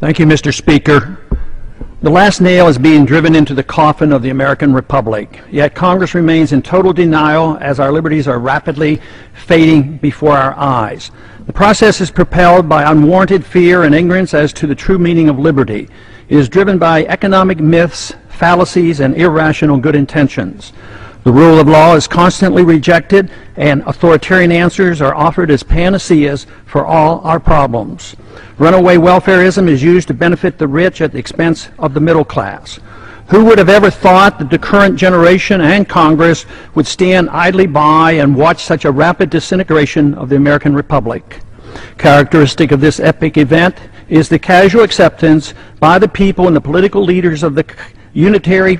Thank you, Mr. Speaker. The last nail is being driven into the coffin of the American Republic, yet Congress remains in total denial as our liberties are rapidly fading before our eyes. The process is propelled by unwarranted fear and ignorance as to the true meaning of liberty. It is driven by economic myths, fallacies, and irrational good intentions. The rule of law is constantly rejected, and authoritarian answers are offered as panaceas for all our problems. Runaway welfarism is used to benefit the rich at the expense of the middle class. Who would have ever thought that the current generation and Congress would stand idly by and watch such a rapid disintegration of the American Republic? Characteristic of this epic event is the casual acceptance by the people and the political leaders of the unitary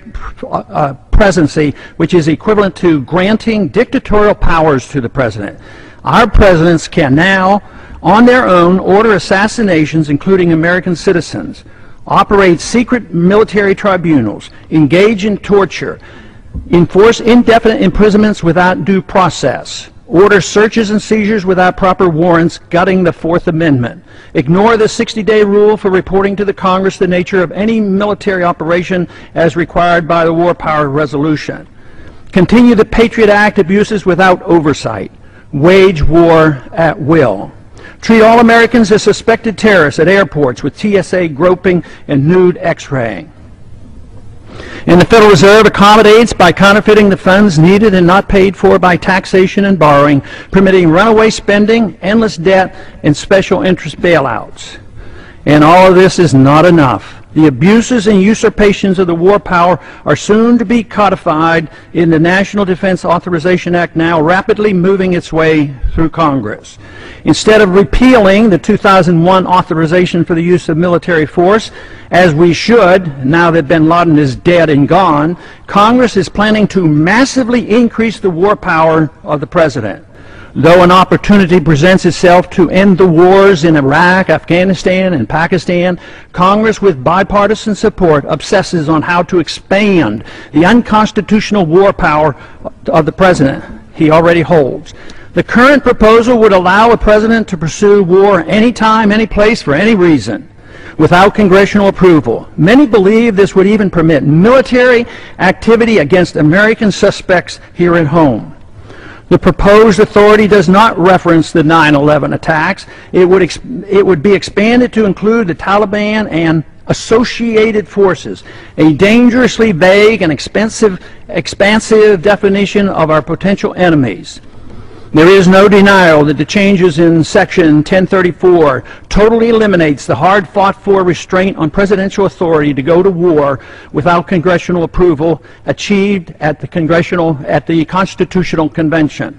presidency, which is equivalent to granting dictatorial powers to the president. Our presidents can now, on their own, order assassinations, including American citizens, operate secret military tribunals, engage in torture, enforce indefinite imprisonments without due process, order searches and seizures without proper warrants, gutting the Fourth Amendment, ignore the 60-day rule for reporting to the Congress the nature of any military operation as required by the War Power Resolution, continue the Patriot Act abuses without oversight, wage war at will, treat all Americans as suspected terrorists at airports with TSA groping and nude X-raying. And the Federal Reserve accommodates by counterfeiting the funds needed and not paid for by taxation and borrowing, permitting runaway spending, endless debt, and special interest bailouts. And all of this is not enough. The abuses and usurpations of the war power are soon to be codified in the National Defense Authorization Act, now rapidly moving its way through Congress. Instead of repealing the 2001 authorization for the use of military force, as we should, now that bin Laden is dead and gone, Congress is planning to massively increase the war power of the president. Though an opportunity presents itself to end the wars in Iraq, Afghanistan, and Pakistan, Congress, with bipartisan support, obsesses on how to expand the unconstitutional war power of the president he already holds. The current proposal would allow a president to pursue war anytime, any place, for any reason, without congressional approval. Many believe this would even permit military activity against American suspects here at home. The proposed authority does not reference the 9/11 attacks. It would be expanded to include the Taliban and associated forces, a dangerously vague and expansive definition of our potential enemies. There is no denial that the changes in Section 1034 totally eliminates the hard-fought-for restraint on presidential authority to go to war without congressional approval achieved at the Constitutional Convention.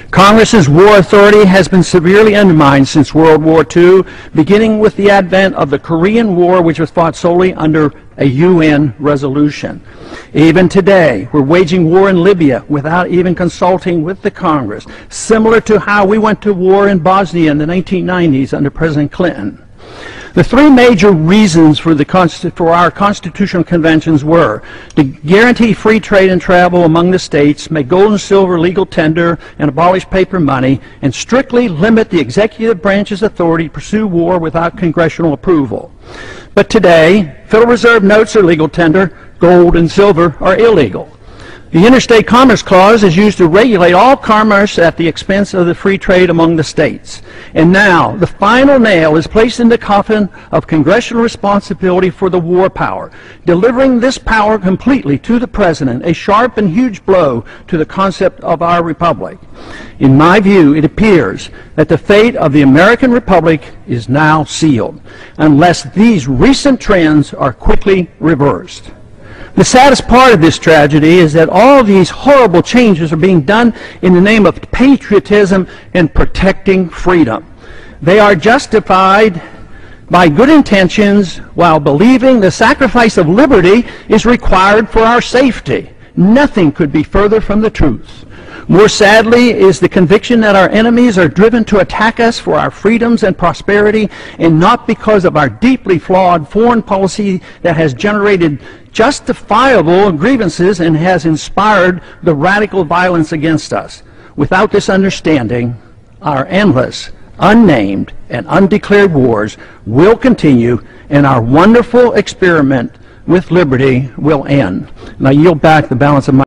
Congress's war authority has been severely undermined since World War II, beginning with the advent of the Korean War, which was fought solely under a UN resolution. Even today, we're waging war in Libya without even consulting with the Congress, similar to how we went to war in Bosnia in the 1990s under President Clinton. The three major reasons for our constitutional conventions were to guarantee free trade and travel among the states, make gold and silver legal tender, and abolish paper money, and strictly limit the executive branch's authority to pursue war without congressional approval. But today, Federal Reserve notes are legal tender, gold and silver are illegal. The Interstate Commerce Clause is used to regulate all commerce at the expense of the free trade among the states. And now, the final nail is placed in the coffin of congressional responsibility for the war power, delivering this power completely to the president, a sharp and huge blow to the concept of our republic. In my view, it appears that the fate of the American Republic is now sealed, unless these recent trends are quickly reversed. The saddest part of this tragedy is that all these horrible changes are being done in the name of patriotism and protecting freedom. They are justified by good intentions while believing the sacrifice of liberty is required for our safety. Nothing could be further from the truth. More sadly is the conviction that our enemies are driven to attack us for our freedoms and prosperity, and not because of our deeply flawed foreign policy that has generated justifiable grievances and has inspired the radical violence against us. Without this understanding, our endless unnamed, and undeclared wars will continue, and our wonderful experiment with liberty will end. And I yield back the balance of my